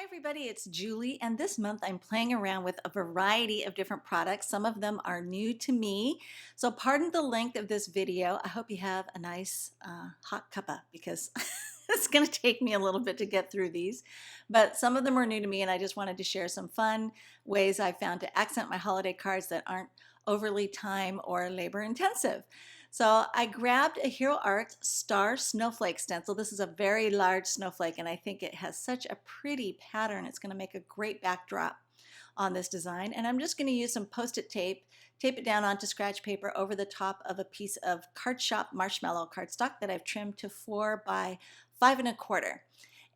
Everybody, it's Julie, and this month I'm playing around with a variety of different products. Some of them are new to me, so pardon the length of this video. I hope you have a nice hot cuppa because it's going to take me a little bit to get through these, but some of them are new to me, and I just wanted to share some fun ways I found to accent my holiday cards that aren't overly time or labor intensive. So I grabbed a Hero Art Star Snowflake Stencil. This is a very large snowflake, and I think it has such a pretty pattern. It's going to make a great backdrop on this design. And I'm just going to use some Post-it tape, tape it down onto scratch paper over the top of a piece of Card Shop marshmallow cardstock that I've trimmed to 4 by 5 1/4.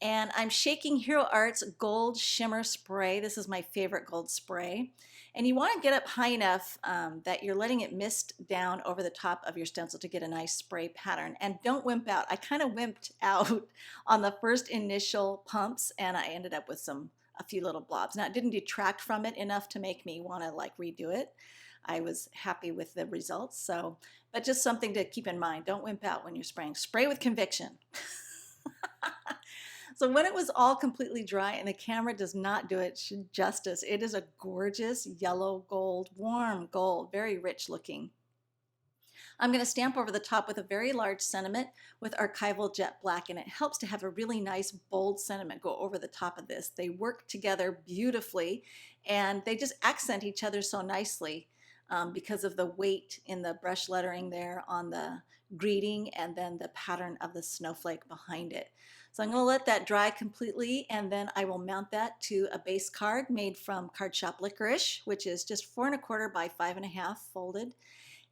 And I'm shaking Hero Art's Gold Shimmer Spray. This is my favorite gold spray. And you want to get up high enough that you're letting it mist down over the top of your stencil to get a nice spray pattern. And don't wimp out. I kind of wimped out on the first initial pumps, and I ended up with a few little blobs. Now, it didn't detract from it enough to make me want to like redo it. I was happy with the results. So, but just something to keep in mind. Don't wimp out when you're spraying. Spray with conviction. So when it was all completely dry, and the camera does not do it justice, it is a gorgeous yellow gold, warm gold, very rich looking. I'm going to stamp over the top with a very large sentiment with archival jet black, and it helps to have a really nice bold sentiment go over the top of this. They work together beautifully, and they just accent each other so nicely because of the weight in the brush lettering there on the greeting and then the pattern of the snowflake behind it. So I'm going to let that dry completely, and then I will mount that to a base card made from Card Shop Licorice, which is just 4 1/4 by 5 1/2 folded,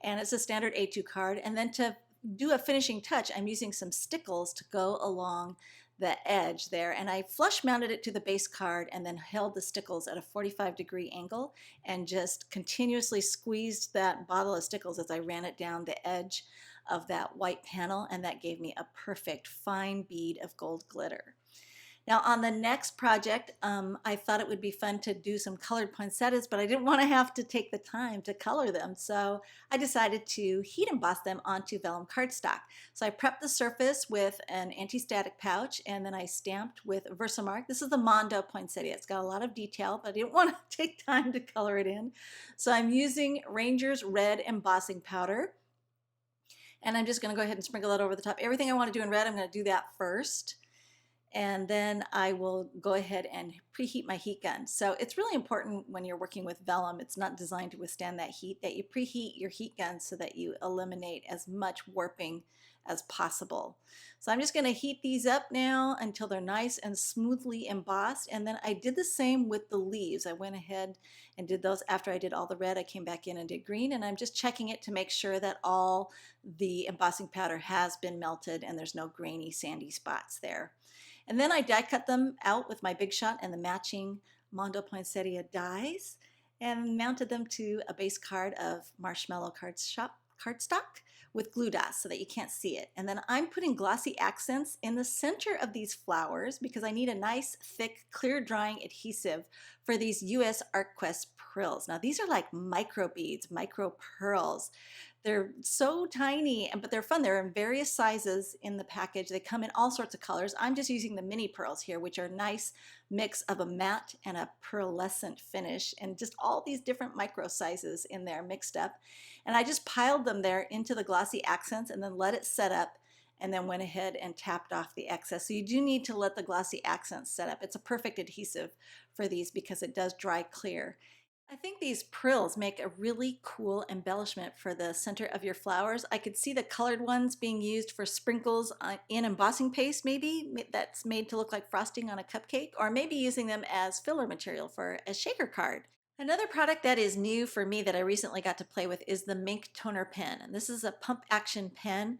and it's a standard A2 card. And then to do a finishing touch, I'm using some stickles to go along the edge there, and I flush mounted it to the base card and then held the stickles at a 45-degree angle and just continuously squeezed that bottle of stickles as I ran it down the edge of that white panel, and that gave me a perfect fine bead of gold glitter. Now on the next project, I thought it would be fun to do some colored poinsettias, but I didn't want to have to take the time to color them, so I decided to heat emboss them onto vellum cardstock. So I prepped the surface with an anti-static pouch, and then I stamped with Versamark. This is the Mondo poinsettia. It's got a lot of detail, but I didn't want to take time to color it in. So I'm using Ranger's red embossing powder, and I'm just going to go ahead and sprinkle that over the top. Everything I want to do in red, I'm going to do that first. And then I will go ahead and preheat my heat gun. So it's really important when you're working with vellum, it's not designed to withstand that heat, that you preheat your heat gun so that you eliminate as much warping as possible. So I'm just going to heat these up now until they're nice and smoothly embossed. And then I did the same with the leaves. I went ahead and did those after I did all the red. I came back in and did green, and I'm just checking it to make sure that all the embossing powder has been melted and there's no grainy sandy spots there. And then I die cut them out with my Big Shot and the matching Mondo Poinsettia dies and mounted them to a base card of Marshmallow cardstock with glue dots so that you can't see it. And then I'm putting glossy accents in the center of these flowers because I need a nice, thick, clear drying adhesive for these US ArtQuest pearls. Now these are like micro beads, micro pearls. They're so tiny, but they're fun. They're in various sizes in the package. They come in all sorts of colors. I'm just using the mini pearls here, which are a nice mix of a matte and a pearlescent finish, and just all these different micro sizes in there mixed up. And I just piled them there into the glossy accents and then let it set up, and then went ahead and tapped off the excess. So you do need to let the glossy accents set up. It's a perfect adhesive for these because it does dry clear. I think these prills make a really cool embellishment for the center of your flowers. I could see the colored ones being used for sprinkles in embossing paste, maybe that's made to look like frosting on a cupcake, or maybe using them as filler material for a shaker card. Another product that is new for me that I recently got to play with is the Mink Toner Pen. And this is a pump action pen.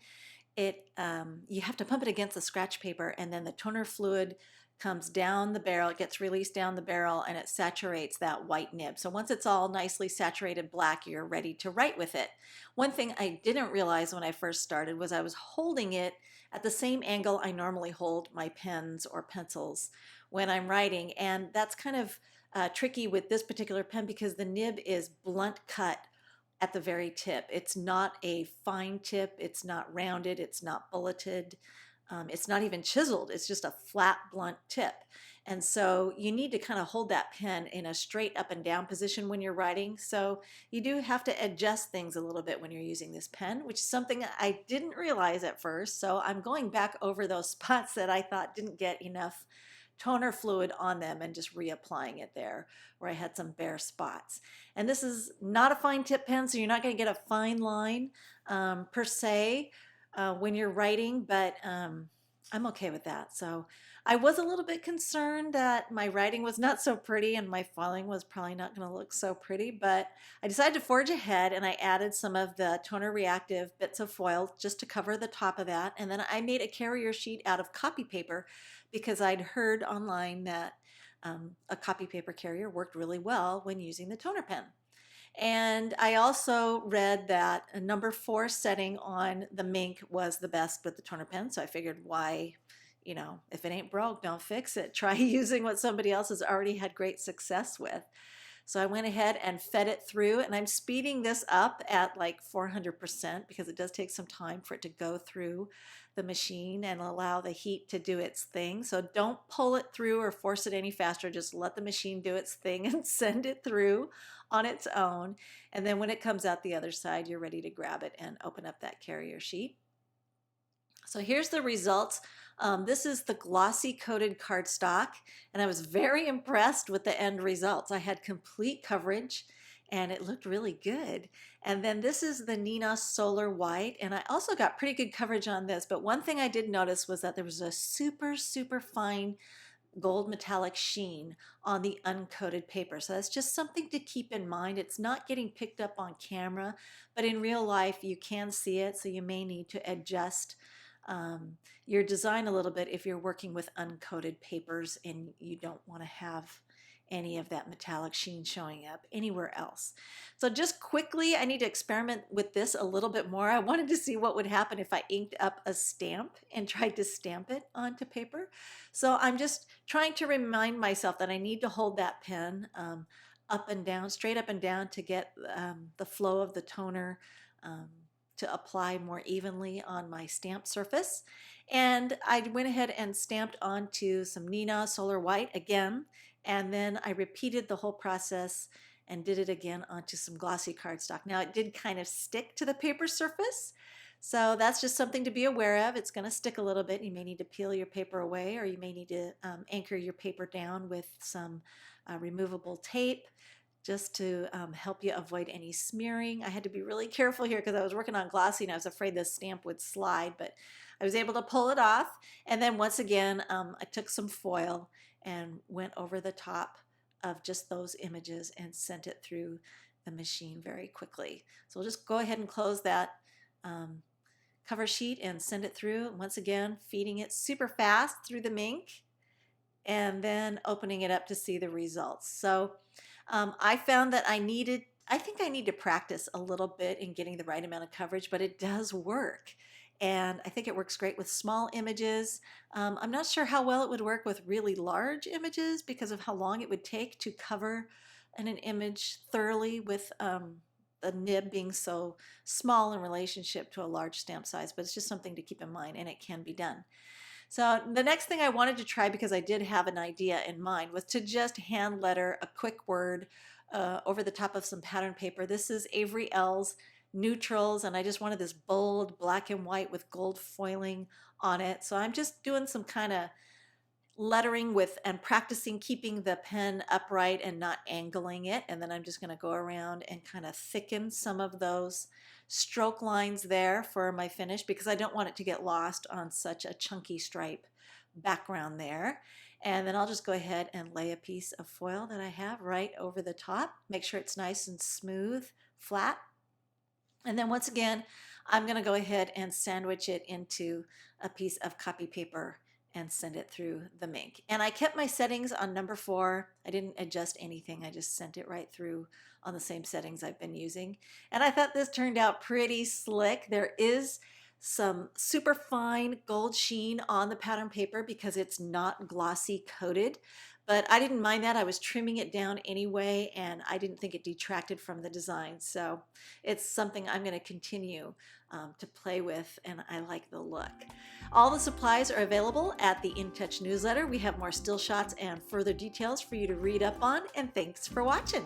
You have to pump it against the scratch paper, and then the toner fluid comes down the barrel, it gets released down the barrel, and it saturates that white nib. So once it's all nicely saturated black, you're ready to write with it. One thing I didn't realize when I first started was I was holding it at the same angle I normally hold my pens or pencils when I'm writing, and that's kind of tricky with this particular pen because the nib is blunt cut at the very tip. It's not a fine tip, it's not rounded, it's not bulleted. It's not even chiseled, it's just a flat, blunt tip. And so you need to kind of hold that pen in a straight up and down position when you're writing. So you do have to adjust things a little bit when you're using this pen, which is something I didn't realize at first. So I'm going back over those spots that I thought didn't get enough toner fluid on them and just reapplying it there where I had some bare spots. And this is not a fine tip pen, so you're not going to get a fine line per se when you're writing, but I'm okay with that. So I was a little bit concerned that my writing was not so pretty and my foiling was probably not going to look so pretty, but I decided to forge ahead and I added some of the toner reactive bits of foil just to cover the top of that. And then I made a carrier sheet out of copy paper because I'd heard online that a copy paper carrier worked really well when using the toner pen. And I also read that a number 4 setting on the Mink was the best with the toner pen. So I figured why, if it ain't broke, don't fix it. Try using what somebody else has already had great success with. So I went ahead and fed it through, and I'm speeding this up at like 400% because it does take some time for it to go through the machine and allow the heat to do its thing. So don't pull it through or force it any faster. Just let the machine do its thing and send it through on its own. And then when it comes out the other side, you're ready to grab it and open up that carrier sheet. So here's the results. This is the glossy coated cardstock, and I was very impressed with the end results. I had complete coverage and it looked really good. And then this is the Nina Solar White, and I also got pretty good coverage on this, but one thing I did notice was that there was a super, super fine gold metallic sheen on the uncoated paper. So that's just something to keep in mind. It's not getting picked up on camera, but in real life you can see it, so you may need to adjust your design a little bit if you're working with uncoated papers and you don't want to have any of that metallic sheen showing up anywhere else. So just quickly, I need to experiment with this a little bit more. I wanted to see what would happen if I inked up a stamp and tried to stamp it onto paper. So I'm just trying to remind myself that I need to hold that pen up and down, straight up and down to get the flow of the toner to apply more evenly on my stamp surface. And I went ahead and stamped onto some Nina Solar White again, and then I repeated the whole process and did it again onto some glossy cardstock. Now it did kind of stick to the paper surface, so that's just something to be aware of. It's going to stick a little bit. You may need to peel your paper away, or you may need to anchor your paper down with some removable tape just to help you avoid any smearing. I had to be really careful here because I was working on glossy and I was afraid the stamp would slide, but I was able to pull it off. And then once again, I took some foil and went over the top of just those images and sent it through the machine very quickly. So we'll just go ahead and close that cover sheet and send it through. Once again, feeding it super fast through the Mink and then opening it up to see the results. So I found that I think I need to practice a little bit in getting the right amount of coverage, but it does work. And I think it works great with small images. I'm not sure how well it would work with really large images because of how long it would take to cover an image thoroughly with the nib being so small in relationship to a large stamp size, but it's just something to keep in mind, and it can be done. So the next thing I wanted to try, because I did have an idea in mind, was to just hand letter a quick word over the top of some pattern paper. This is Avery L's Neutrals, and I just wanted this bold black and white with gold foiling on it. So I'm just doing some kind of lettering with and practicing keeping the pen upright and not angling it. And then I'm just going to go around and kind of thicken some of those stroke lines there for my finish because I don't want it to get lost on such a chunky stripe background there. And then I'll just go ahead and lay a piece of foil that I have right over the top. Make sure it's nice and smooth, flat. And then once again, I'm going to go ahead and sandwich it into a piece of copy paper and send it through the Mink. And I kept my settings on number 4. I didn't adjust anything. I just sent it right through on the same settings I've been using. And I thought this turned out pretty slick. There is some super fine gold sheen on the pattern paper because it's not glossy coated. But I didn't mind that. I was trimming it down anyway, and I didn't think it detracted from the design. So it's something I'm going to continue to play with, and I like the look. All the supplies are available at the In Touch newsletter. We have more still shots and further details for you to read up on, and thanks for watching.